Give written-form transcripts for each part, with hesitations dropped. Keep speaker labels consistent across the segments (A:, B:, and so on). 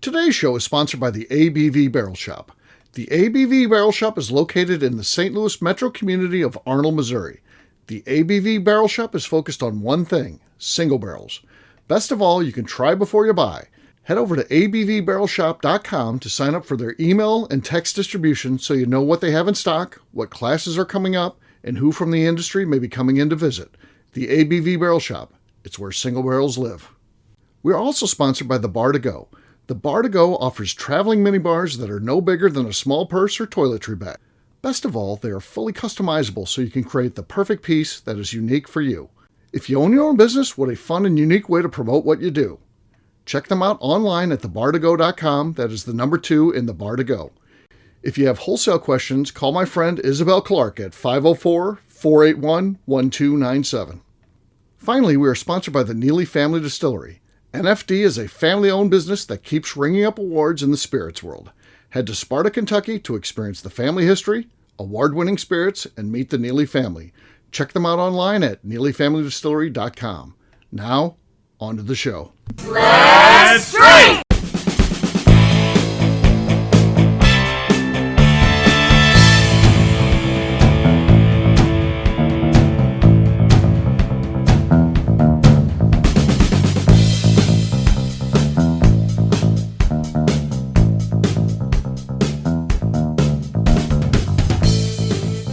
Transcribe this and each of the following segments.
A: Today's show is sponsored by the ABV Barrel Shop. The ABV Barrel Shop is located in the St. Louis metro community of Arnold, Missouri. The ABV Barrel Shop is focused on one thing, single barrels. Best of all, you can try before you buy. Head over to abvbarrelshop.com to sign up for their email and text distribution so you know what they have in stock, what classes are coming up, and who from the industry may be coming in to visit. The ABV Barrel Shop. It's where single barrels live. We are also sponsored by the Bar to Go. The Bar to Go offers traveling minibars that are no bigger than a small purse or toiletry bag. Best of all, they are fully customizable so you can create the perfect piece that is unique for you. If you own your own business, what a fun and unique way to promote what you do. Check them out online at thebar2go.com. That is the number 2 in the Bar to Go. If you have wholesale questions, call my friend Isabel Clark at 504-481-1297. Finally, we are sponsored by the Neely Family Distillery. NFD is a family-owned business that keeps ringing up awards in the spirits world. Head to Sparta, Kentucky to experience the family history, award-winning spirits, and meet the Neely family. Check them out online at neelyfamilydistillery.com. Now, on to the show.
B: Let's drink!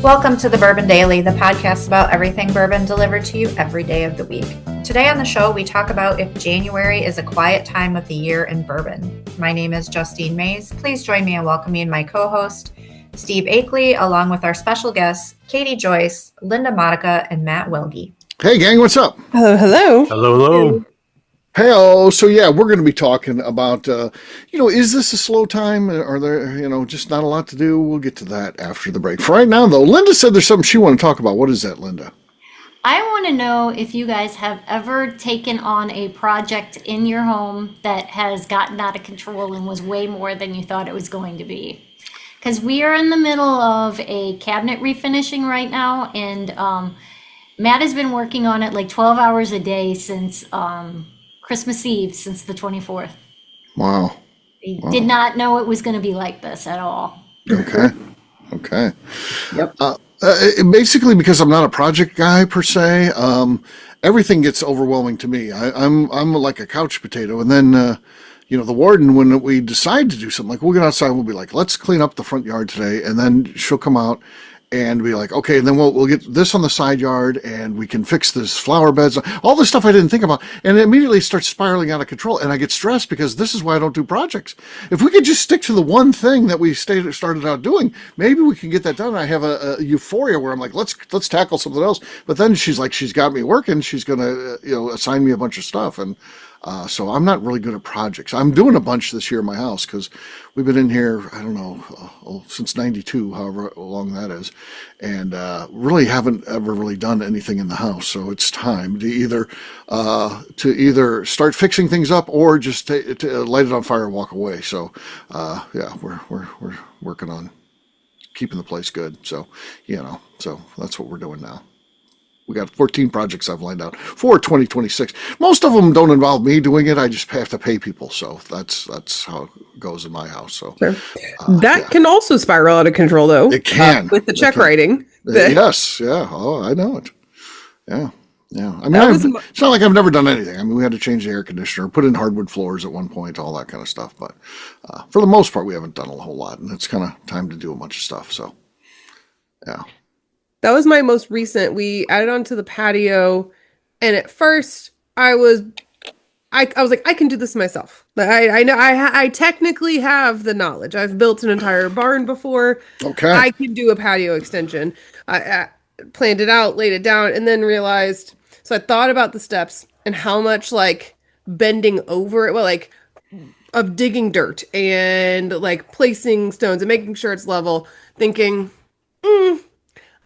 C: Welcome to the Bourbon Daily, the podcast about everything bourbon delivered to you every day of the week. Today on the show, we talk about if January is a quiet time of the year in bourbon. My name is Justine Mays. Please join me in welcoming my co-host, Steve Akeley, along with our special guests, Katie Joyce, Linda Modica, and Matt Wilge.
A: Hey, gang, what's up?
D: Hello, hello.
B: Hello, hello.
A: Hey, so yeah, we're going to be talking about, is this a slow time? Are there, just not a lot to do? We'll get to that after the break. For right now, though, Linda said there's something she wanted to talk about. What is that, Linda?
E: I want to know if you guys have ever taken on a project in your home that has gotten out of control and was way more than you thought it was going to be. Because we are in the middle of a cabinet refinishing right now, and Matt has been working on it like 12 hours a day since Christmas Eve, since the 24th.
A: Wow.
E: He did not know it was going to be like this at all.
A: Okay.
D: Yep.
A: Basically, because I'm not a project guy per se, everything gets overwhelming to me. I'm like a couch potato, and then the warden, when we decide to do something, like we'll get outside, we'll be like, let's clean up the front yard today, and then she'll come out and be like, okay, and then we'll get this on the side yard, and we can fix this flower beds, all this stuff I didn't think about, and it immediately starts spiraling out of control, and I get stressed because this is why I don't do projects. If we could just stick to the one thing that we started out doing, maybe we can get that done. I have a euphoria where I'm like, let's tackle something else, but then she's got me working. She's gonna assign me a bunch of stuff, and so I'm not really good at projects. I'm doing a bunch this year in my house because we've been in here, I don't know, since 92, however long that is, and really haven't ever really done anything in the house. So it's time to either start fixing things up or just to light it on fire and walk away. So we're working on keeping the place good. So so that's what we're doing now. We got 14 projects I've lined out for 2026. Most of them don't involve me doing it. I just have to pay people. So that's how it goes in my house. So
D: sure. That can also spiral out of control, though.
A: It can.
D: With the check writing.
A: Yes. Yeah. Oh, I know it. Yeah. I mean, it's not like I've never done anything. I mean, we had to change the air conditioner, put in hardwood floors at one point, all that kind of stuff. But for the most part, we haven't done a whole lot. And it's kind of time to do a bunch of stuff. So, yeah.
D: That was my most recent. We added onto the patio, and at first I was like, I can do this myself. I know I technically have the knowledge. I've built an entire barn before.
A: Okay,
D: I can do a patio extension. I planned it out, laid it down, and then realized. So I thought about the steps and how much like bending over it, of digging dirt and like placing stones and making sure it's level. Thinking.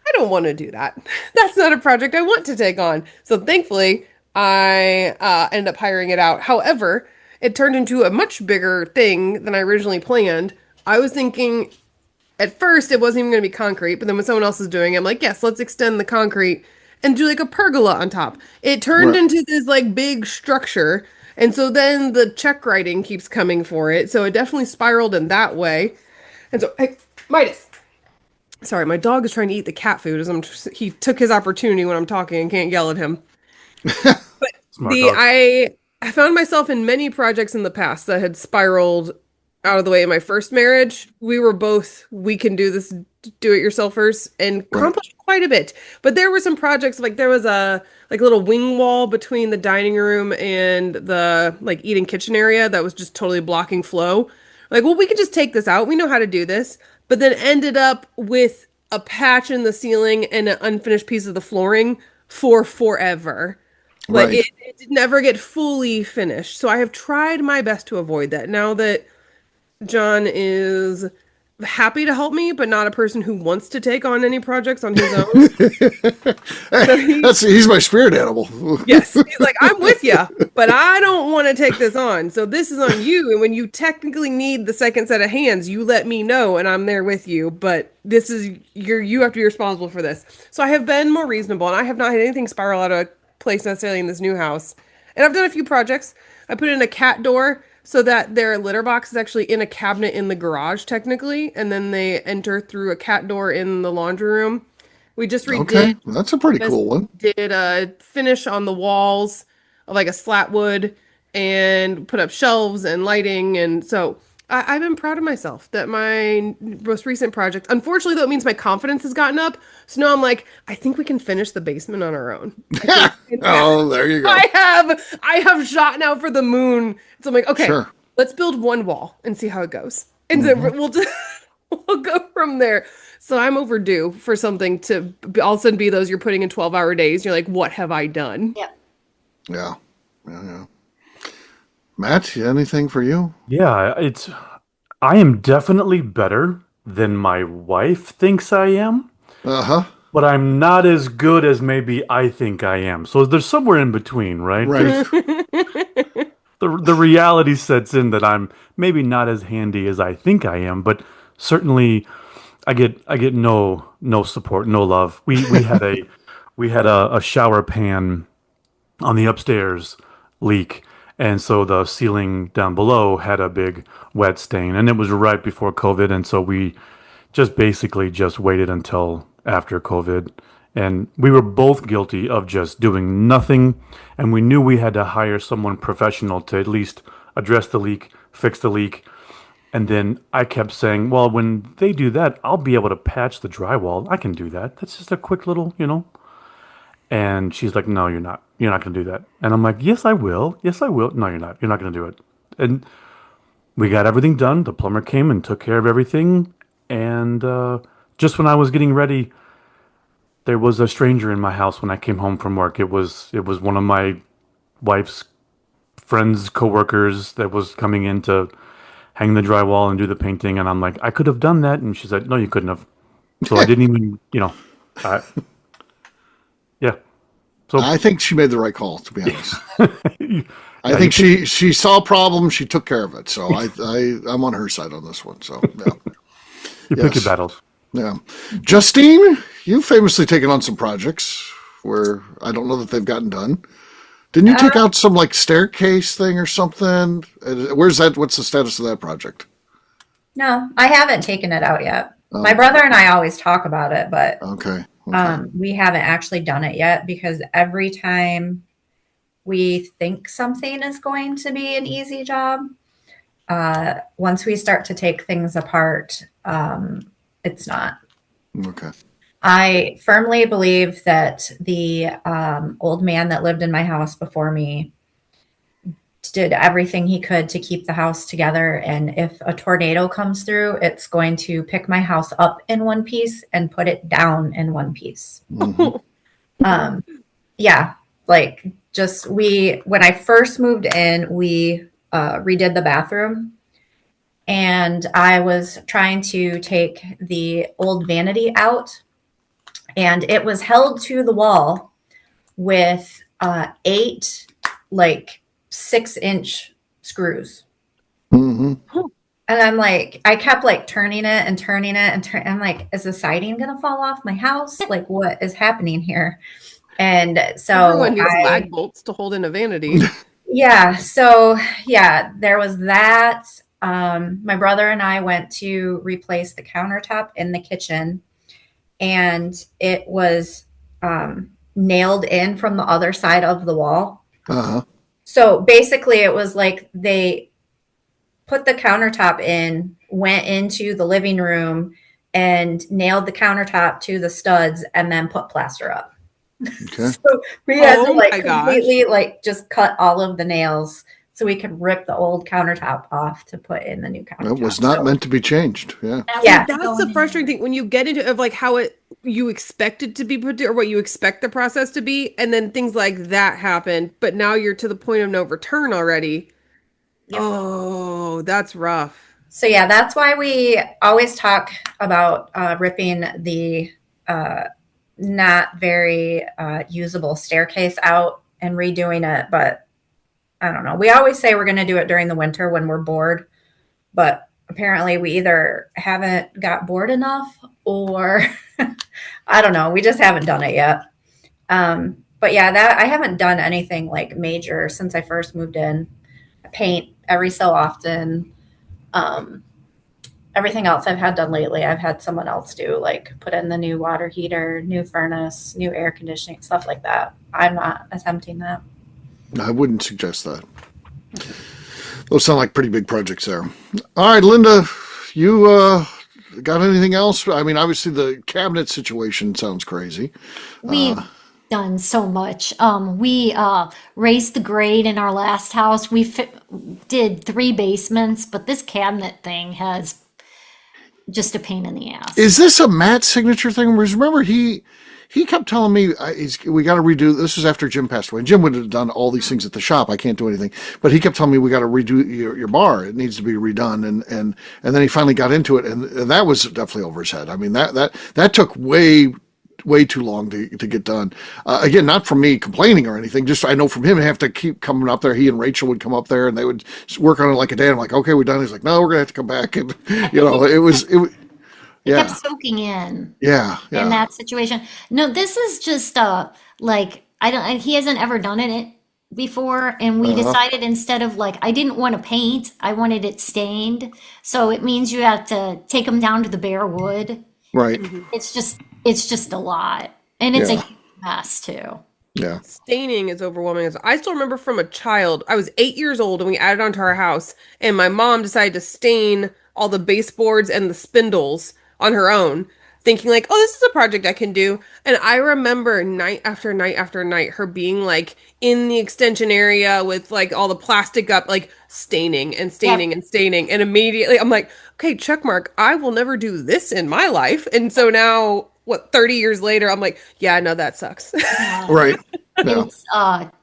D: I don't want to do that. That's not a project I want to take on. So thankfully, I ended up hiring it out. However, it turned into a much bigger thing than I originally planned. I was thinking, at first, it wasn't even going to be concrete. But then when someone else is doing it, I'm like, yes, let's extend the concrete and do like a pergola on top. It turned into this like big structure. And so then the check writing keeps coming for it. So it definitely spiraled in that way. And so, hey, Midas. Sorry, my dog is trying to eat the cat food he took his opportunity when I'm talking and can't yell at him.
F: Smart dog.
D: I found myself in many projects in the past that had spiraled out of the way in my first marriage. We were both, we can do this do-it-yourselfers and accomplished quite a bit. But there were some projects, like there was a little wing wall between the dining room and the like eating kitchen area that was just totally blocking flow. Like, well, we could just take this out. We know how to do this. But then ended up with a patch in the ceiling and an unfinished piece of the flooring for forever. Like it did never get fully finished. So I have tried my best to avoid that. Now that John is happy to help me, but not a person who wants to take on any projects on his own.
A: He's my spirit animal.
D: Yes. He's like, I'm with you, but I don't want to take this on. So this is on you. And when you technically need the second set of hands, you let me know and I'm there with you. But this is you have to be responsible for this. So I have been more reasonable and I have not had anything spiral out of place necessarily in this new house. And I've done a few projects. I put in a cat door so that their litter box is actually in a cabinet in the garage, technically, and then they enter through a cat door in the laundry room. We just redid.
A: Okay, that's a pretty cool one.
D: Did a finish on the walls of like a slat wood and put up shelves and lighting, and so I've been proud of myself that my most recent project. Unfortunately, though, it means my confidence has gotten up. So now I'm like, I think we can finish the basement on our own.
A: Oh, there you go.
D: I have shot now for the moon. So I'm like, okay,
A: Sure.
D: let's build one wall and see how it goes. And then we'll go from there. So I'm overdue for something to all of a sudden be those you're putting in 12-hour days. You're like, what have I done?
E: Yep.
A: Yeah. Matt, anything for you?
F: Yeah, I am definitely better than my wife thinks I am,
A: Uh-huh.
F: but I'm not as good as maybe I think I am. So there's somewhere in between, right?
A: Right.
F: The reality sets in that I'm maybe not as handy as I think I am, but certainly I get no support, no love. We had a shower pan on the upstairs leak, and so the ceiling down below had a big wet stain, and it was right before COVID, and so we just basically just waited until after COVID. And we were both guilty of just doing nothing, and we knew we had to hire someone professional to at least address the leak, fix the leak. And then I kept saying, well, when they do that, I'll be able to patch the drywall. I can do that. That's just a quick little, And she's like, no, you're not. You're not going to do that. And I'm like, yes, I will. Yes, I will. No, you're not. You're not going to do it. And we got everything done. The plumber came and took care of everything. And just when I was getting ready, there was a stranger in my house when I came home from work. It was one of my wife's friends, coworkers that was coming in to hang the drywall and do the painting. And I'm like, I could have done that. And she said, no, you couldn't have. So I didn't even, yeah. So
A: I think she made the right call, to be honest. I think she saw a problem, she took care of it. So I'm on her side on this one. So yeah.
F: you pick your battles.
A: Yeah. Justine, you've famously taken on some projects where I don't know that they've gotten done. Didn't you take out some like staircase thing or something? Where's that? What's the status of that project?
C: No, I haven't taken it out yet. My brother and I always talk about it, but
A: Okay.
C: we haven't actually done it yet because every time we think something is going to be an easy job, once we start to take things apart, it's not.
A: Okay.
C: I firmly believe that the old man that lived in my house before me did everything he could to keep the house together. And if a tornado comes through, it's going to pick my house up in one piece and put it down in one piece.
A: Mm-hmm.
C: Yeah, like when I first moved in, we redid the bathroom. And I was trying to take the old vanity out, and it was held to the wall with 8 6-inch screws.
A: Mm-hmm.
C: And I'm like, I kept like turning it and turning it and I'm like, is the siding gonna fall off my house? Like, what is happening here? And so
D: Everyone needs lag bolts to hold in a vanity.
C: Yeah. So yeah, there was that. My brother and I went to replace the countertop in the kitchen, and it was nailed in from the other side of the wall.
A: Uh-huh.
C: So basically, it was like they put the countertop in, went into the living room, and nailed the countertop to the studs, and then put plaster up.
A: Okay.
C: So we had to
D: Oh
C: like
D: my gosh.
C: completely like just cut all of the nails so we could rip the old countertop off to put in the new countertop.
A: It was not
C: So,
A: meant to be changed. Yeah.
C: yeah.
D: That's the frustrating thing when you get into of like how you expect it to be put or what you expect the process to be, and then things like that happen, but now you're to the point of no return already.
C: Yep.
D: Oh, that's rough.
C: So yeah, that's why we always talk about ripping the not very usable staircase out and redoing it. But I don't know. We always say we're going to do it during the winter when we're bored, but apparently we either haven't got bored enough or I don't know. We just haven't done it yet. But yeah, that I haven't done anything like major since I first moved in. I paint every so often. Everything else I've had done lately, I've had someone else do, like put in the new water heater, new furnace, new air conditioning, stuff like that. I'm not attempting that.
A: I wouldn't suggest that. Those sound like pretty big projects there. All right, Linda, you got anything else? I mean, obviously the cabinet situation sounds crazy.
E: We've done so much. We raised the grade in our last house. We did 3 basements, but this cabinet thing has just a pain in the ass.
A: Is this a Matt signature thing? Because remember, he kept telling me we got to redo. This is after Jim passed away. Jim would have done all these things at the shop. I can't do anything, but he kept telling me we got to redo your bar. It needs to be redone, and then he finally got into it, and that was definitely over his head. I mean, that took way too long to get done. Again, not from me complaining or anything. Just I know from him, I have to keep coming up there. He and Rachel would come up there, and they would work on it like a day. I'm like, okay, we're done. He's like, no, we're gonna have to come back, and it. Yeah.
E: Kept soaking in.
A: Yeah.
E: In that situation. No, this is just like he hasn't ever done it before, and we decided instead of like I didn't want to paint, I wanted it stained. So it means you have to take them down to the bare wood.
A: Right.
E: It's just a lot. And it's a huge mess too.
A: Yeah.
D: Staining is overwhelming. I still remember from a child, I was 8 years old and we added onto our house, and my mom decided to stain all the baseboards and the spindles on her own, thinking like, oh, this is a project I can do. And I remember night after night after night her being like in the extension area with like all the plastic up, like staining and staining and staining. And immediately I'm like, okay, check mark, I will never do this in my life. And so now, 30 years later, I'm like, yeah, I know that sucks.
A: Right. Yeah.
E: It's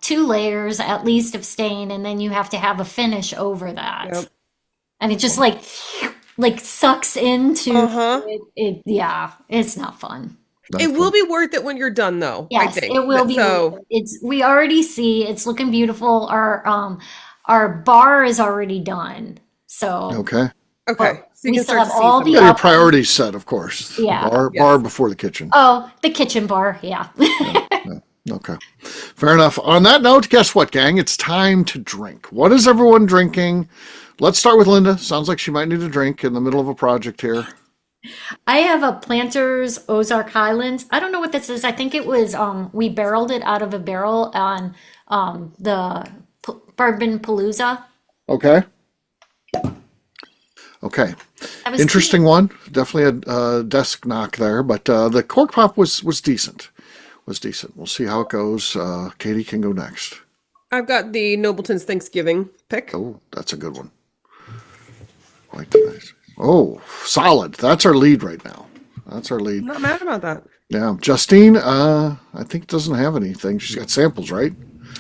E: 2 layers at least of stain, and then you have to have a finish over that.
D: Yep.
E: And it just like sucks into it. Yeah, it's not fun.
A: That's
D: It will
A: fun.
D: be worth it when you're done, though. I
E: Yes,
D: think
E: it will be.
D: So
E: We already see it's looking beautiful. Our bar is already done. So
A: Okay.
D: okay, so you
E: we
D: can
E: still
D: start
E: have
D: to see
E: all
D: some
E: the
A: Yeah, your
E: up-
A: priorities set, of course.
E: Yeah.
A: Bar before the kitchen.
E: Oh, the kitchen bar, yeah.
A: Okay. Fair enough. On that note, guess what, gang? It's time to drink. What is everyone drinking? Let's start with Linda. Sounds like she might need a drink in the middle of a project here.
E: I have a Planters Ozark Highlands. I don't know what this is. I think it was we barreled it out of a barrel on the Bourbon Palooza.
A: Okay. Okay.
E: That was
A: Interesting one. Definitely a desk knock there, but the cork pop was decent. Was decent. We'll see how it goes. Katie can go next.
D: I've got the Nobleton's Thanksgiving pick.
A: Oh, that's a good one. Quite nice. Oh, solid. That's our lead right now. That's our lead.
D: I'm not mad about that.
A: Yeah. Justine, I think doesn't have anything. She's got samples, right?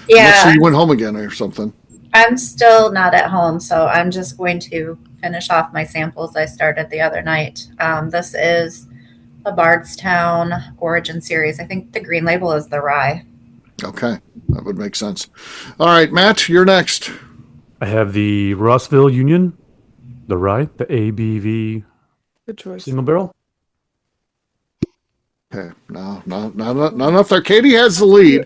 C: Yeah.
A: Unless you went home again or something.
C: I'm still not at home, so I'm just going to finish off my samples I started the other night. This is a Bardstown Origin Series. I think the green label is the rye.
A: Okay. That would make sense. All right, Matt, you're next.
F: I have the Rossville Union, the rye, the ABV
D: Good choice.
F: single barrel.
A: Okay. No, not enough there. Katie has the lead.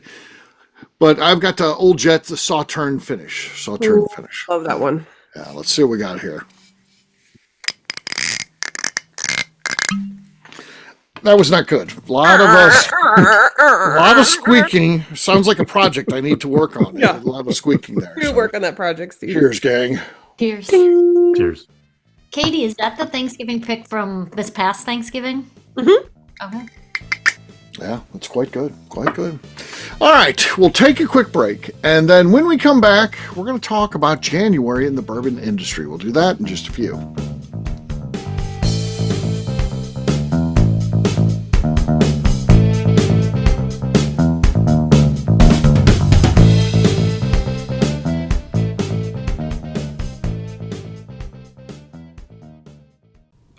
A: But I've got the Old Jet, the Sauterne finish.
D: Love that one.
A: Yeah, let's see what we got here. That was not good. A lot of squeaking. Sounds like a project I need to work on.
D: Yeah.
A: A lot of squeaking there.
D: You work on that project, Steve.
A: Cheers, gang.
E: Cheers.
F: Cheers.
E: Katie, is that the Thanksgiving pick from this past Thanksgiving?
D: Mm-hmm.
E: Okay.
A: Yeah, that's quite good. Quite good. All right, we'll take a quick break. And then when we come back, we're going to talk about January in the bourbon industry. We'll do that in just a few.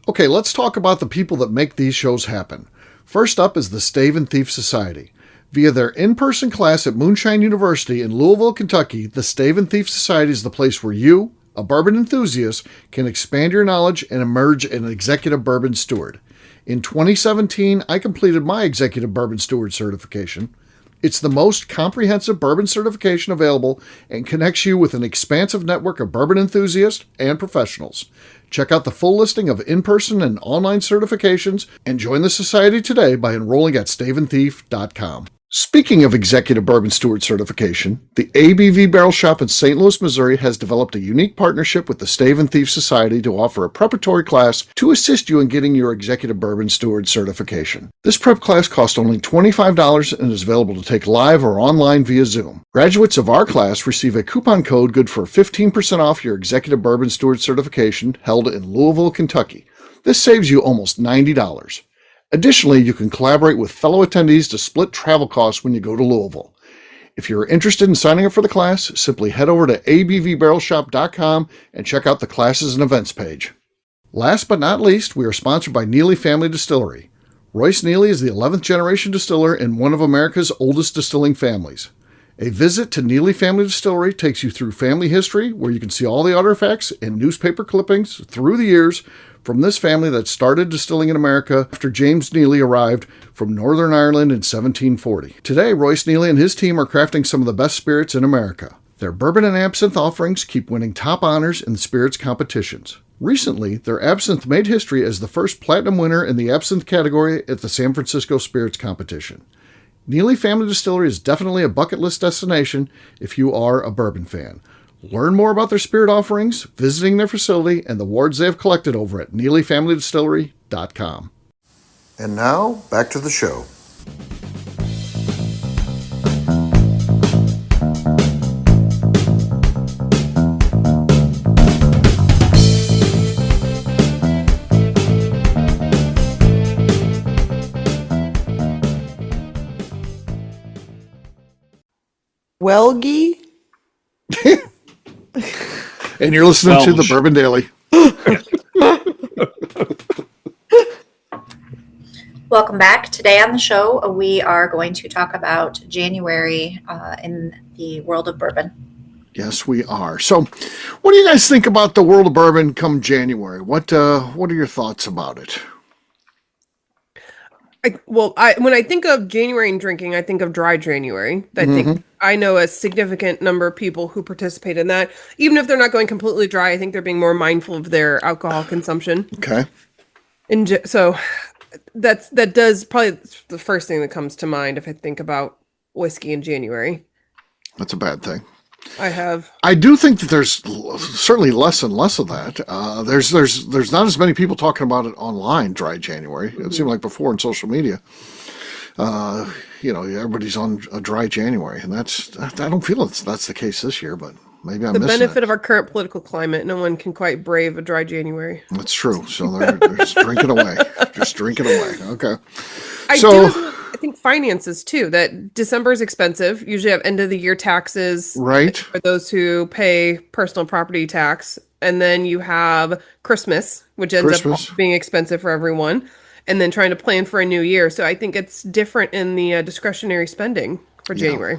A: Okay, let's talk about the people that make these shows happen. First up is the Stave and Thief Society. Via their in-person class at Moonshine University in Louisville, Kentucky, the Stave and Thief Society is the place where you, a bourbon enthusiast, can expand your knowledge and emerge an executive bourbon steward. In 2017, I completed my executive bourbon steward certification. It's the most comprehensive bourbon certification available and connects you with an expansive network of bourbon enthusiasts and professionals. Check out the full listing of in-person and online certifications and join the society today by enrolling at staveandthief.com. Speaking of executive bourbon steward certification, the ABV Barrel Shop in St. Louis, Missouri has developed a unique partnership with the Stave and Thief Society to offer a preparatory class to assist you in getting your executive bourbon steward certification. This prep class costs only $25 and is available to take live or online via Zoom. Graduates of our class receive a coupon code good for 15% off your executive bourbon steward certification held in Louisville, Kentucky. This saves you almost $90. Additionally, you can collaborate with fellow attendees to split travel costs when you go to Louisville. If you're interested in signing up for the class, simply head over to abvbarrelshop.com and check out the classes and events page. Last but not least, we are sponsored by Neely Family Distillery. Royce Neely is the 11th generation distiller in one of America's oldest distilling families. A visit to Neely Family Distillery takes you through family history, where you can see all the artifacts and newspaper clippings through the years from this family that started distilling in America after James Neely arrived from Northern Ireland in 1740. Today, Royce Neely and his team are crafting some of the best spirits in America. Their bourbon and absinthe offerings keep winning top honors in the spirits competitions. Recently, their absinthe made history as the first platinum winner in the absinthe category at the San Francisco Spirits Competition. Neely Family Distillery is definitely a bucket list destination if you are a bourbon fan. Learn more about their spirit offerings, visiting their facility, and the awards they have collected over at NeelyFamilyDistillery.com. And now, back to the show.
D: Welgie?
A: And you're listening to the Bourbon Daily.
C: Welcome back. Today on the show, we are going to talk about January in the world of bourbon.
A: Yes, we are. So, what do you guys think about the world of bourbon come January? What are your thoughts about it?
D: When I think of January and drinking, I think of dry January. I think I know a significant number of people who participate in that. Even if they're not going completely dry, I think they're being more mindful of their alcohol consumption.
A: Okay.
D: And so that does probably the first thing that comes to mind if I think about whiskey in January.
A: That's a bad thing.
D: I
A: do think that there's certainly less and less of that. There's not as many people talking about it online. Dry January. It seemed like before in social media. Everybody's on a dry January, and I don't feel that's the case this year, but maybe I'm missing it.
D: The benefit of our current political climate, no one can quite brave a dry January.
A: That's true. So they're just drinking away. Just drinking away. Okay.
D: I think finances too, that December is expensive. Usually have end of the year taxes.
A: Right.
D: For those who pay personal property tax. And then you have Christmas, which ends up being expensive for everyone. And then trying to plan for a new year. So I think it's different in the discretionary spending for January.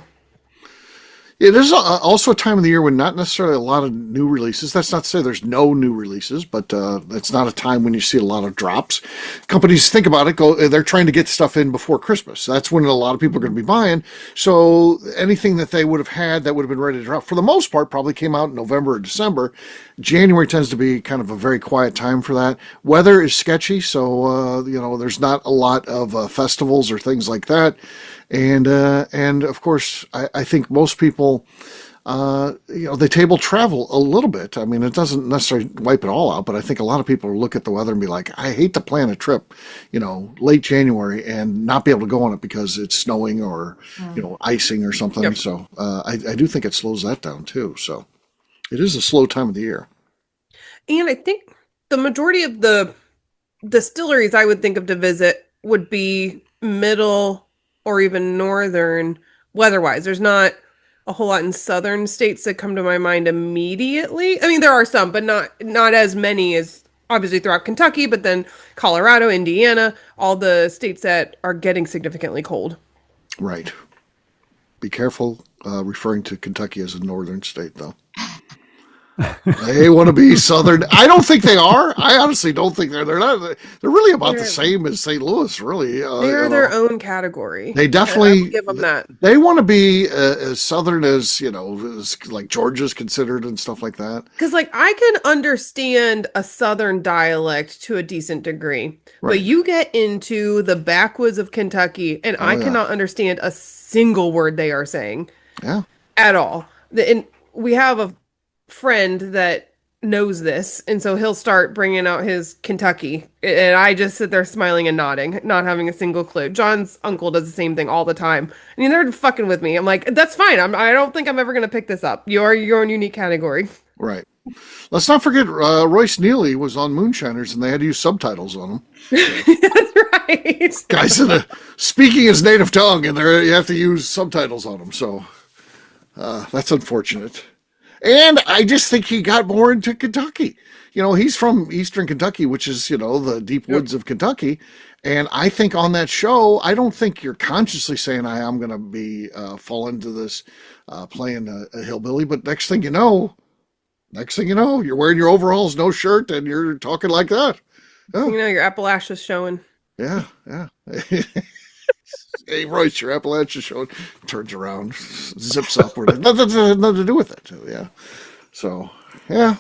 A: It is also a time of the year when not necessarily a lot of new releases. That's not to say there's no new releases, but it's not a time when you see a lot of drops. Companies think about it, they're trying to get stuff in before Christmas. That's when a lot of people are going to be buying. So anything that they would have had that would have been ready to drop, for the most part, probably came out in November or December. January tends to be kind of a very quiet time for that. Weather is sketchy, so there's not a lot of festivals or things like that. And of course, I think most people, they table travel a little bit. I mean, it doesn't necessarily wipe it all out, but I think a lot of people look at the weather and be like, I hate to plan a trip, late January and not be able to go on it because it's snowing or, icing or something. Yep. So I do think it slows that down too. So it is a slow time of the year.
D: And I think the majority of the distilleries I would think of to visit would be middle or even northern weather-wise. There's not a whole lot in southern states that come to my mind immediately. I mean, there are some, but not as many as obviously throughout Kentucky, but then Colorado, Indiana, all the states that are getting significantly cold.
A: Right. Be careful referring to Kentucky as a northern state, though. They want to be southern. I don't think they are. I honestly don't think they're not. They're really about the same as St. Louis, really.
D: They're their own category.
A: They definitely
D: give them that.
A: They want to be as southern as as like Georgia's considered and stuff like that.
D: Because I can understand a southern dialect to a decent degree, right. But you get into the backwoods of Kentucky, and I cannot understand a single word they are saying.
A: Yeah,
D: at all. And we have a friend that knows this, and so he'll start bringing out his Kentucky, and I just sit there smiling and nodding, not having a single clue. John's uncle does the same thing all the time. I mean, they're fucking with me. I'm like, that's fine. I don't think I'm ever going to pick this up. You're your own unique category.
A: Right. Let's not forget Royce Neely was on Moonshiners, and they had to use subtitles on him.
D: That's right.
A: Guys speaking his native tongue, and you have to use subtitles on him. So that's unfortunate. And I just think he got more into Kentucky. He's from Eastern Kentucky, which is, the deep woods of Kentucky. And I think on that show, I don't think you're consciously saying, I'm going to be fall into this playing a hillbilly. But next thing you know, you're wearing your overalls, no shirt, and you're talking like that. Oh.
D: Your Appalachia's showing.
A: Yeah. Hey, Royce, your Appalachia showing. Turns around, zips upward. Nothing to do with it. Yeah. So, yeah.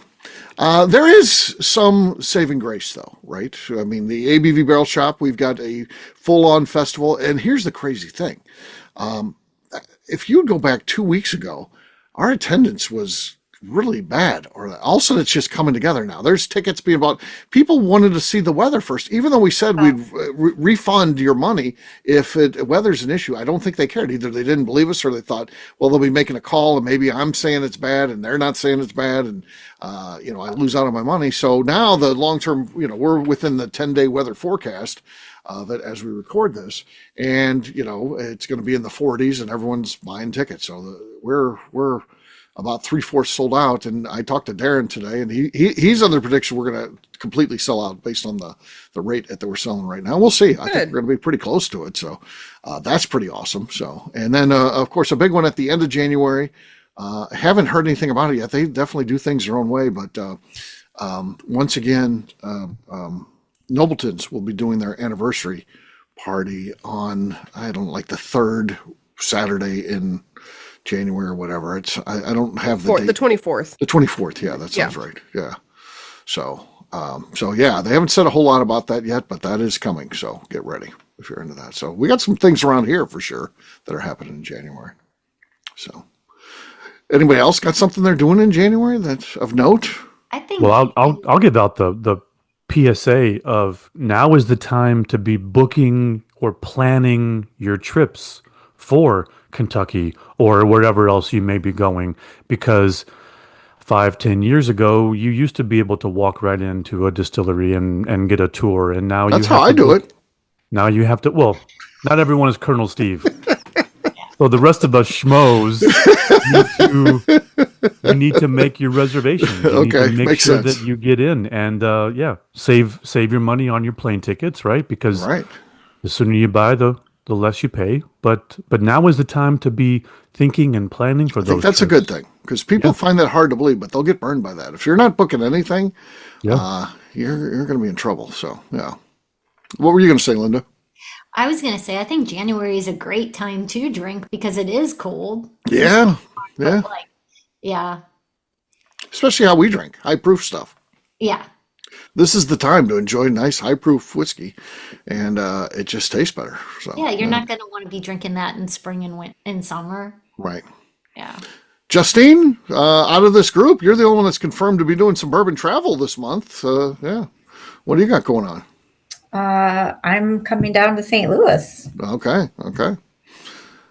A: There is some saving grace, though, right? I mean, the ABV Barrel Shop, we've got a full-on festival. And here's the crazy thing. If you go back 2 weeks ago, our attendance was really bad, or also it's just coming together now. There's tickets being bought. People wanted to see the weather first, even though we said we'd refund your money if weather's an issue. I don't think they cared. Either they didn't believe us, or they thought, well, they'll be making a call and maybe I'm saying it's bad and they're not saying it's bad, and I lose out on my money. So now the long term, we're within the 10-day weather forecast of it as we record this, and it's going to be in the 40s and everyone's buying tickets. So we're about 3/4 sold out. And I talked to Darren today, and he's under prediction we're going to completely sell out based on the rate that we're selling right now. We'll see. I think we're going to be pretty close to it. So that's pretty awesome. So, and then of course, a big one at the end of January. Haven't heard anything about it yet. They definitely do things their own way. But once again, Nobleton's will be doing their anniversary party on, the third Saturday in January or whatever. I don't have the date.
D: The 24th.
A: The 24th, yeah, that sounds right. Yeah. So yeah, they haven't said a whole lot about that yet, but that is coming. So get ready if you're into that. So we got some things around here for sure that are happening in January. So anybody else got something they're doing in January that's of note?
E: I think.
F: Well, I'll give out the PSA of now is the time to be booking or planning your trips for Kentucky or wherever else you may be going, because 5-10 years ago you used to be able to walk right into a distillery and get a tour, and now
A: that's how I do it.
F: Now you have to. Well, not everyone is Colonel Steve. So the rest of us schmoes you need to make your reservation. You need to make sure that you get in, and save your money on your plane tickets, right? Because the sooner you buy, the the less you pay. But now is the time to be thinking and planning for
A: I
F: those.
A: think that's
F: trips.
A: a good thing because people find that hard to believe, but they'll get burned by that. If you're not booking anything, you're going to be in trouble. So, yeah. What were you going to say, Linda?
E: I was going to say, I think January is a great time to drink because it is cold.
A: Yeah. Yeah.
E: But yeah.
A: Especially how we drink, high proof stuff.
E: Yeah.
A: This is the time to enjoy nice high proof whiskey, and it just tastes better. So
E: Yeah, you're not going to want to be drinking that in spring and in summer.
A: right.
E: Yeah.
A: Justine, out of this group, you're the only one that's confirmed to be doing some bourbon travel this month. Yeah. What do you got going on?
C: I'm coming down to St. Louis
A: Okay.
C: to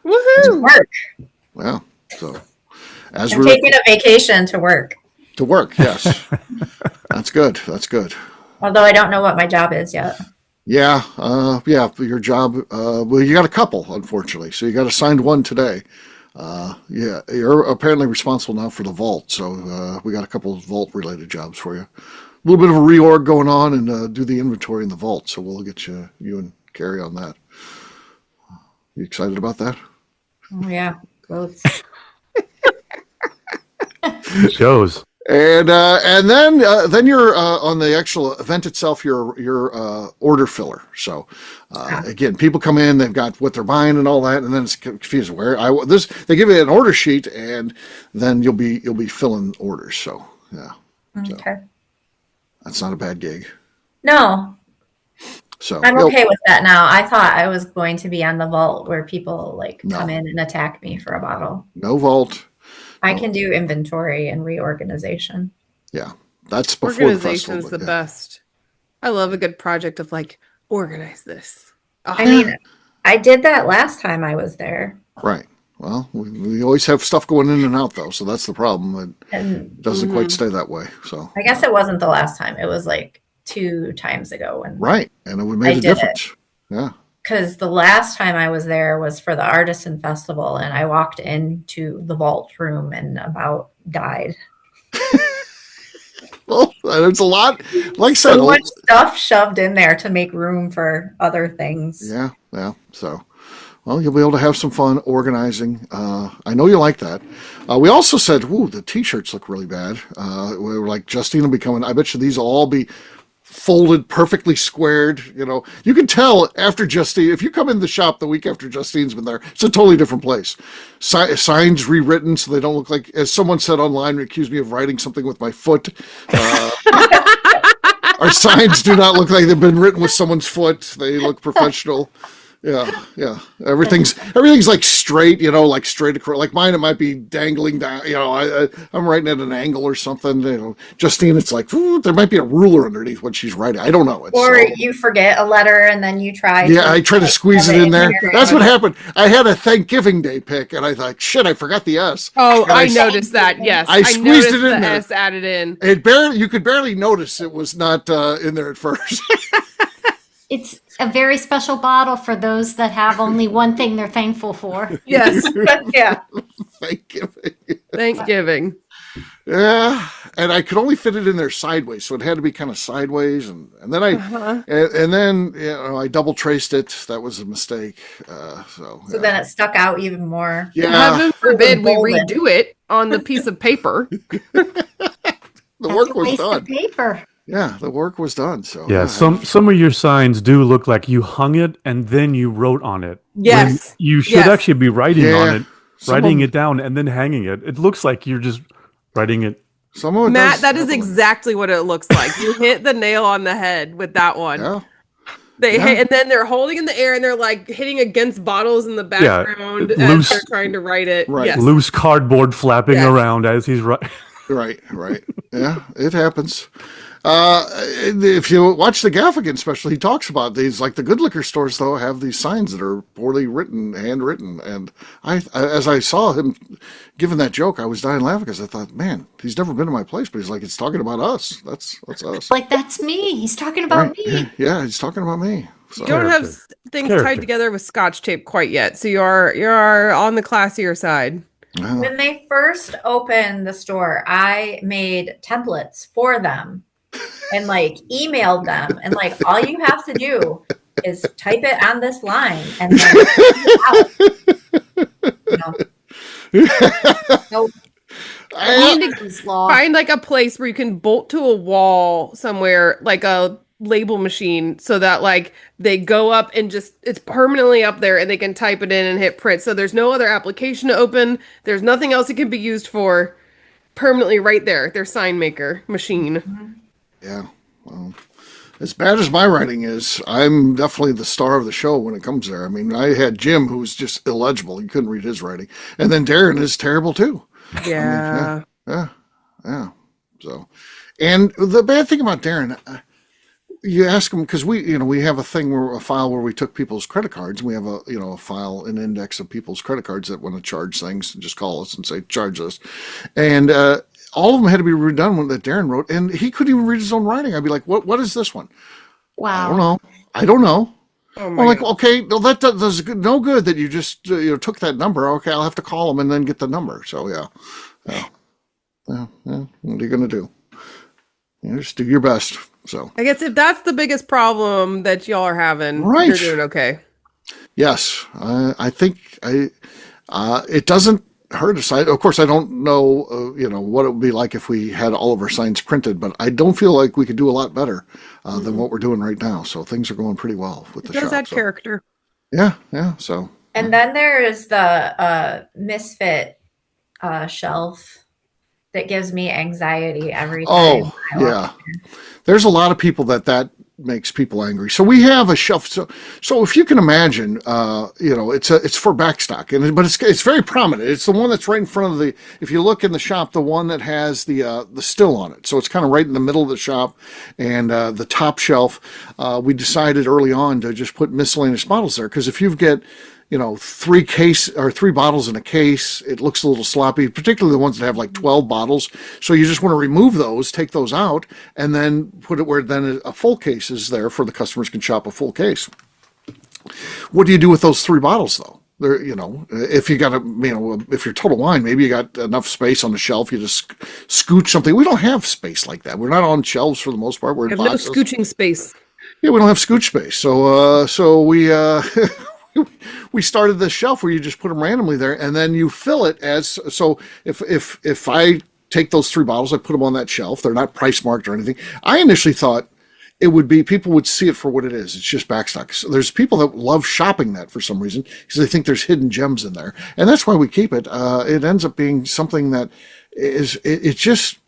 D: Woohoo!
C: work.
A: Yeah. So as
C: I'm
A: we're
C: taking a vacation to work.
A: to work, yes. That's good. That's good.
C: Although I don't know what my job is yet.
A: Yeah. Yeah. Your job. Well, you got a couple, unfortunately. So you got assigned one today. Yeah. You're apparently responsible now for the vault. So we got a couple of vault related jobs for you. A little bit of a reorg going on and do the inventory in the vault. So we'll get you and Carrie on that. You excited about that?
C: Oh, yeah. Clothes.
F: It shows.
A: And then you're on the actual event itself. You're order filler. So again, people come in, they've got what they're buying and all that, and then it's confused. They give you an order sheet, and then you'll be filling orders. So yeah,
C: Okay.
A: that's not a bad gig.
C: No,
A: So
C: I'm okay with that now. I thought I was going to be on the vault where people
A: No.
C: come in and attack me for a bottle.
A: no vault.
C: I can do inventory and reorganization.
A: Yeah, that's before the festival.
D: Organization's
A: but
D: the
A: yeah.
D: best. I love a good project of organize this.
C: I mean, I did that last time I was there.
A: Right. Well, we always have stuff going in and out though, so that's the problem.
C: And
A: It doesn't quite stay that way. So
C: I guess it wasn't the last time. It was like 2 times ago. And
A: right, and it would
C: I
A: make a
C: did
A: difference. Yeah.
C: because the last time I was there was for the Artisan Festival, and I walked into the vault room and about died.
A: Well, there's a lot. Like I said,
C: So much stuff shoved in there to make room for other things.
A: yeah. So, well, you'll be able to have some fun organizing. I know you like that. We also said, "Ooh, the T-shirts look really bad." We were like, Justine will be coming. I bet you these will all be folded perfectly squared. You can tell after Justine, if you come in the shop the week after Justine's been there, it's a totally different place. Signs rewritten so they don't look like, as someone said online, accused me of writing something with my foot. Our signs do not look like they've been written with someone's foot. They look professional. Yeah. Everything's like straight, like straight across. Like mine, it might be dangling down. I'm writing at an angle or something. Justine, it's like there might be a ruler underneath what she's writing. I don't know.
C: Or you forget a letter and then you try.
A: Yeah, I try to squeeze it in there.
C: your
A: That's what
C: hand.
A: happened. I had a Thanksgiving Day pick, and I thought, shit, I forgot the S.
D: Oh,
A: And
D: I noticed that. Yes,
A: I squeezed
D: noticed
A: it in
D: the
A: there.
D: S added in.
A: You could barely notice it was not in there at first.
E: It's a very special bottle for those that have only one thing they're thankful for.
D: Yes,
C: Yeah.
D: Thanksgiving.
A: Yeah, and I could only fit it in there sideways, so it had to be kind of sideways, and then I double traced it. That was a mistake. So
C: Then it stuck out even more.
A: yeah,
D: Heaven forbid we
C: Golden.
D: redo it on the piece of paper.
A: the work was
E: Waste
A: done.
E: of paper.
A: Yeah, the work was done. So
F: Yeah, some of your signs do look like you hung it and then you wrote on it.
D: Yes.
F: When you should
D: Yes.
F: actually be writing
A: Yeah.
F: on it, writing
A: Someone-
F: it down and then hanging it. It looks like you're just writing it.
A: some of it
D: Matt,
A: does
D: that is
A: happen.
D: exactly what it looks like. You hit the nail on the head with that one.
A: Yeah,
D: And then they're holding in the air and they're like hitting against bottles in the background as
F: loose-
D: they're trying to write it.
A: Right.
D: Yes.
F: Loose cardboard flapping
D: Yes.
F: around as he's writing.
A: right. Yeah, it happens. If you watch the Gaffigan special, he talks about these. Like the good liquor stores, though, have these signs that are poorly written, handwritten. And as I saw him giving that joke, I was dying laughing because I thought, man, he's never been to my place, but he's like, it's talking about us. That's us.
E: Like, that's me. He's talking about me.
A: Yeah, he's talking about me. So,
D: You don't have things tied
F: Character.
D: together with Scotch tape quite yet, so you're on the classier side.
A: well,
C: When they first opened the store, I made templates for them and emailed them. And all you have to do is type it on this line and then so
D: I need to
E: Moore's law.
D: find like a place where you can bolt to a wall somewhere, like a label machine, so that like they go up and just it's permanently up there and they can type it in and hit print. So there's no other application to open. There's nothing else it can be used for. Permanently right there, their sign maker machine.
A: Yeah. Well, as bad as my writing is, I'm definitely the star of the show when it comes there. I mean, I had Jim, who was just illegible. You couldn't read his writing. And then Darren is terrible, too.
D: Yeah.
A: Yeah. So, and the bad thing about Darren, you ask him, because we have a file where we took people's credit cards, and we have a file, an index of people's credit cards that want to charge things, and just call us and say, charge us. And, all of them had to be redone that Darren wrote, and he couldn't even read his own writing. I'd be like, what is this one?
E: Wow.
A: I don't know.
D: Oh
A: I'm
D: my
A: like,
D: God.
A: okay, no, that does no good that you just took that number. Okay, I'll have to call them and then get the number. So yeah. What are you gonna do? Just do your best. So
D: I guess if that's the biggest problem that y'all are having,
A: Right.
D: you're doing okay.
A: yes, I think it doesn't hurt us. Of course, I don't know what it would be like if we had all of our signs printed, but I don't feel like we could do a lot better than what we're doing right now. So things are going pretty well with the
D: Does
A: shop.
D: that
A: So,
D: character?
A: yeah. So
C: and then there is the misfit shelf that gives me anxiety every time.
A: oh
C: I walk
A: yeah, there's a lot of people that makes people angry. So we have a shelf. So if you can imagine, it's for backstock, but it's very prominent. It's the one that's right in front of the. If you look in the shop, the one that has the still on it. So it's kind of right in the middle of the shop, and the top shelf. We decided early on to just put miscellaneous bottles there because if you get three bottles in a case, it looks a little sloppy, particularly the ones that have like 12 bottles. So you just want to remove those, take those out, and then put it where then a full case is there for the customers can shop a full case. What do you do with those 3 bottles though? There, if you got if you're Total Wine, maybe you got enough space on the shelf, you just scooch something. We don't have space like that. We're not on shelves for the most part. We're
D: You
A: in
D: have no
A: boxes.
D: scooching space.
A: Yeah, we don't have scooch space. So we we started this shelf where you just put them randomly there, and then you fill it as so. If I take those 3 bottles, I put them on that shelf. They're not price marked or anything. I initially thought it would be people would see it for what it is. It's just backstock. So there's people that love shopping that for some reason because they think there's hidden gems in there, and that's why we keep it. It ends up being something that is it's just.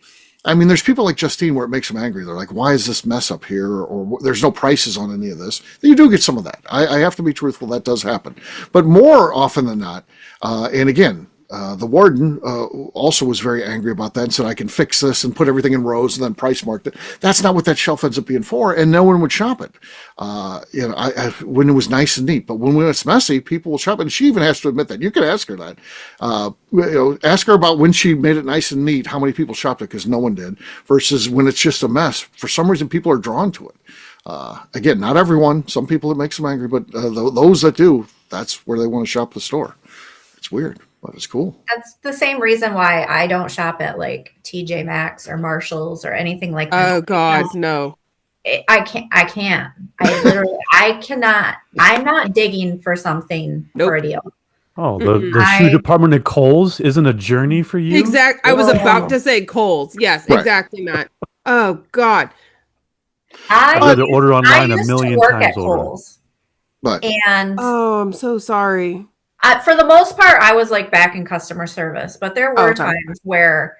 A: I mean, there's people like Justine where it makes them angry. They're like, why is this mess up here? Or there's no prices on any of this. You do get some of that. I have to be truthful. That does happen. But more often than not, and again, the warden also was very angry about that and said, I can fix this and put everything in rows and then price marked it. That's not what that shelf ends up being for, and no one would shop it. When it was nice and neat. But when it's messy, people will shop it. And she even has to admit that. You can ask her that. Ask her about when she made it nice and neat, how many people shopped it, because no one did, versus when it's just a mess. For some reason, people are drawn to it. Again, not everyone. Some people it makes them angry, but those that do, that's where they want to shop the store. It's weird, but it's cool.
C: That's the same reason why I don't shop at like TJ Maxx or Marshalls or anything like that.
D: Oh God, no.
C: I can't. I cannot. I'm not digging for something for a deal.
F: Oh, the shoe department at Kohl's isn't a journey for you?
D: I was about to say Kohl's. Yes,
A: Right.
D: exactly, Matt. Oh God.
F: I've had to order
C: I
F: online a
C: used
F: million
C: to work
F: times
C: at
F: over.
C: Kohl's,
A: But
C: and
D: Oh, I'm so sorry.
C: for the most part, I was like back in customer service. But there were
D: Okay.
C: times where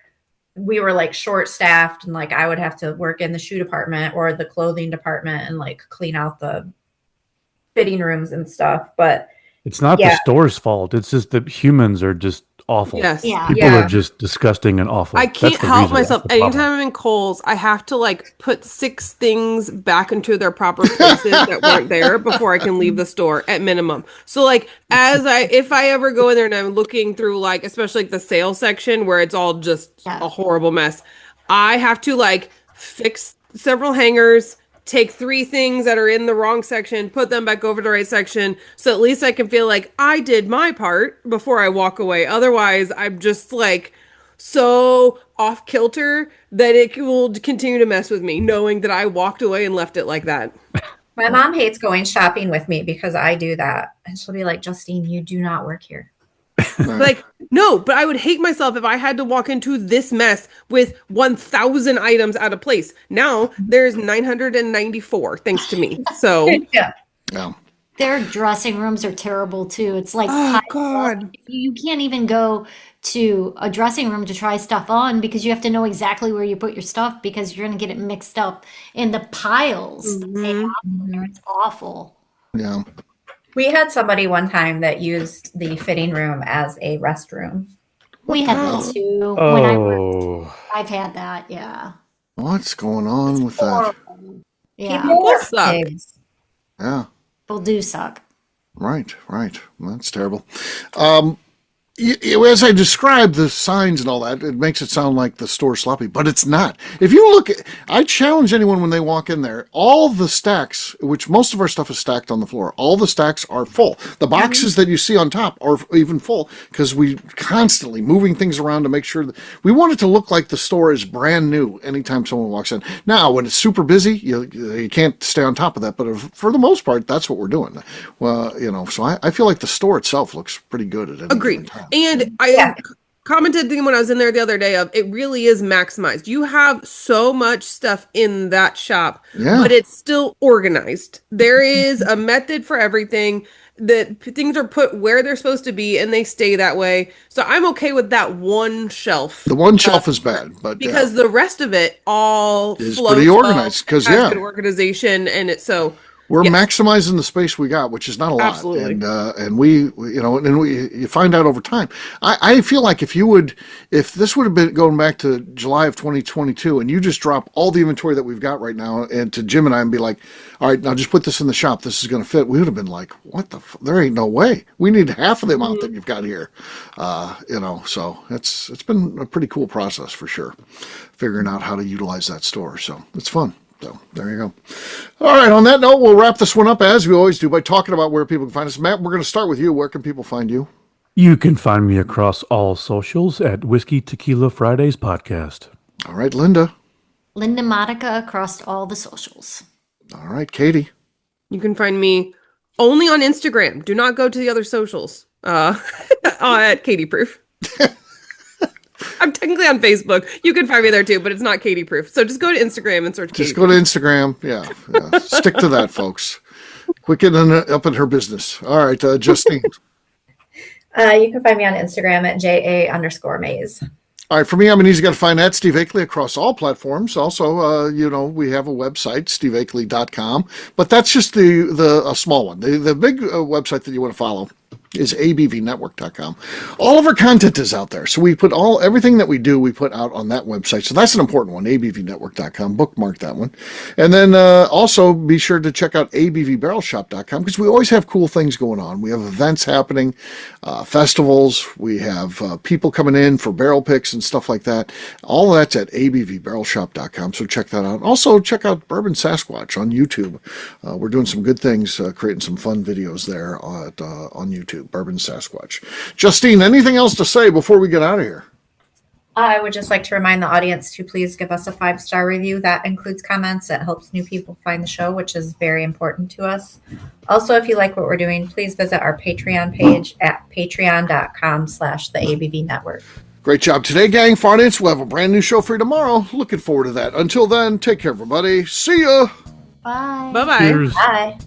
C: we were like short staffed, and like I would have to work in the shoe department or the clothing department and like clean out the fitting rooms and stuff. But
F: It's not
C: Yeah.
F: the store's fault. It's just that humans are just awful.
D: Yes.
E: Yeah.
F: People
C: Yeah.
F: are just disgusting and awful.
D: I
F: That's
D: can't
F: the
D: help
F: reason.
D: myself.
F: That's the problem.
D: Anytime I'm in Kohl's, I have to like put 6 things back into their proper places that weren't there before I can leave the store at minimum. So like if I ever go in there and I'm looking through like, especially like the sale section where it's all just
E: Yeah.
D: a horrible mess, I have to like fix several hangers, take 3 things that are in the wrong section, put them back over to the right section, so at least I can feel like I did my part before I walk away. Otherwise, I'm just like so off kilter that it will continue to mess with me, knowing that I walked away and left it like that.
C: My mom hates going shopping with me because I do that. And she'll be like, Justine, you do not work here.
D: Like, no, but I would hate myself if I had to walk into this mess with 1,000 items out of place. Now there's 994 thanks to me. So
C: Yeah.
A: Yeah.
E: Their dressing rooms are terrible too. It's like
D: oh god.
E: you can't even go to a dressing room to try stuff on because you have to know exactly where you put your stuff because you're going to get it mixed up in the piles that they have there. It's awful.
A: Yeah.
C: We had somebody one time that used the fitting room as a restroom.
E: We had that too. When I worked,
F: Oh,
E: I've had that. Yeah.
A: What's going on with that?
E: Yeah.
C: People are
D: suck.
C: pigs.
A: Yeah.
E: People do suck.
A: Right. Well, that's terrible. As I describe the signs and all that, it makes it sound like the store's sloppy, but it's not. If you look at, I challenge anyone when they walk in there, all the stacks, which most of our stuff is stacked on the floor, all the stacks are full. The boxes that you see on top are even full because we constantly moving things around to make sure that we want it to look like the store is brand new anytime someone walks in. Now, when it's super busy, you can't stay on top of that, but for the most part, that's what we're doing. Well, so I feel like the store itself looks pretty good at any given
D: Agreed.
A: time.
D: And I commented when I was in there the other day of it really is maximized. You have so much stuff in that shop, but it's still organized. There is a method for everything. That things are put where they're supposed to be and they stay that way. So I'm okay with that one shelf.
A: The one shelf is bad, but
D: because the rest of it all
A: is
D: flows
A: pretty organized because
D: has good organization and it's so
A: we're maximizing the space we got, which is not a lot.
D: Absolutely.
A: And you find out over time. I feel like if this would have been going back to July of 2022 and you just drop all the inventory that we've got right now and to Jim and I and be like, all right, now just put this in the shop. This is going to fit. We would have been like, what the, there ain't no way. We need half of the amount that you've got here. So it's been a pretty cool process for sure. Figuring out how to utilize that store. So it's fun. So there you go. All right. On that note, we'll wrap this one up as we always do by talking about where people can find us. Matt, we're going to start with you. Where can people find you?
F: you can find me across all socials at Whiskey Tequila Fridays Podcast.
A: All right, Linda.
E: Linda Monica across all the socials.
A: All right, Katie.
D: You can find me only on Instagram. Do not go to the other socials. At Katie Proof. I'm technically on Facebook. You can find me there too, but it's not Katie Proof. So just go to Instagram and search Katie
A: Just go to Instagram. Yeah. Stick to that, folks. Quit getting up in her business. All right, Justine.
C: You can find me on Instagram at JA_Maze.
A: All right, for me, I'm an easy guy to find at Steve Akeley across all platforms. Also, we have a website, steveakeley.com, but that's just a small one. The big website that you want to follow is abvnetwork.com. All of our content is out there. So we put everything that we do, we put out on that website. So that's an important one, abvnetwork.com. Bookmark that one. And then also be sure to check out abvbarrelshop.com because we always have cool things going on. We have events happening, festivals. We have people coming in for barrel picks and stuff like that. All of that's at abvbarrelshop.com. So check that out. Also check out Bourbon Sasquatch on YouTube. We're doing some good things, creating some fun videos there on YouTube. Bourbon Sasquatch. Justine, anything else to say before we get out of here?
C: I would just like to remind the audience to please give us a 5-star review. That includes comments. That helps new people find the show, which is very important to us. Also, if you like what we're doing, please visit our Patreon page at patreon.com/the ABV Network.
A: Great job today, gang. For audience, we'll have a brand new show for you tomorrow. Looking forward to that. Until then, take care, everybody. See ya.
E: Bye.
D: Bye-bye.
F: Cheers.
C: Bye.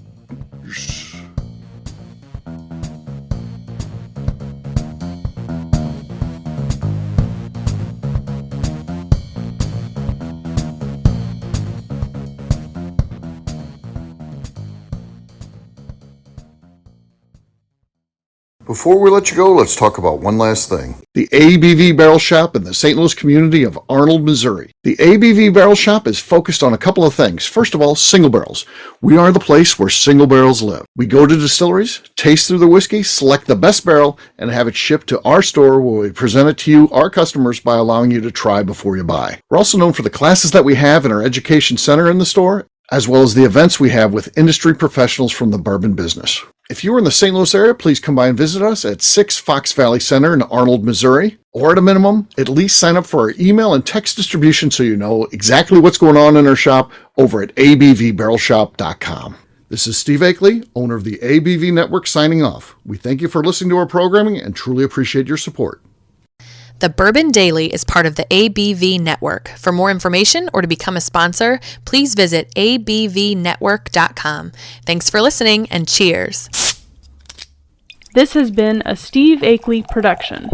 A: Before we let you go, let's talk about one last thing. The ABV Barrel Shop in the St. Louis community of Arnold, Missouri. The ABV Barrel Shop is focused on a couple of things. First of all, single barrels. We are the place where single barrels live. We go to distilleries, taste through the whiskey, select the best barrel, and have it shipped to our store where we present it to you, our customers, by allowing you to try before you buy. We're also known for the classes that we have in our education center in the store, as well as the events we have with industry professionals from the bourbon business. If you're in the St. Louis area, please come by and visit us at 6 Fox Valley Center in Arnold, Missouri. Or at a minimum, at least sign up for our email and text distribution so you know exactly what's going on in our shop over at abvbarrelshop.com. This is Steve Akeley, owner of the ABV Network, signing off. We thank you for listening to our programming and truly appreciate your support.
G: The Bourbon Daily is part of the ABV Network. For more information or to become a sponsor, please visit abvnetwork.com. Thanks for listening and cheers.
H: This has been a Steve Akeley production.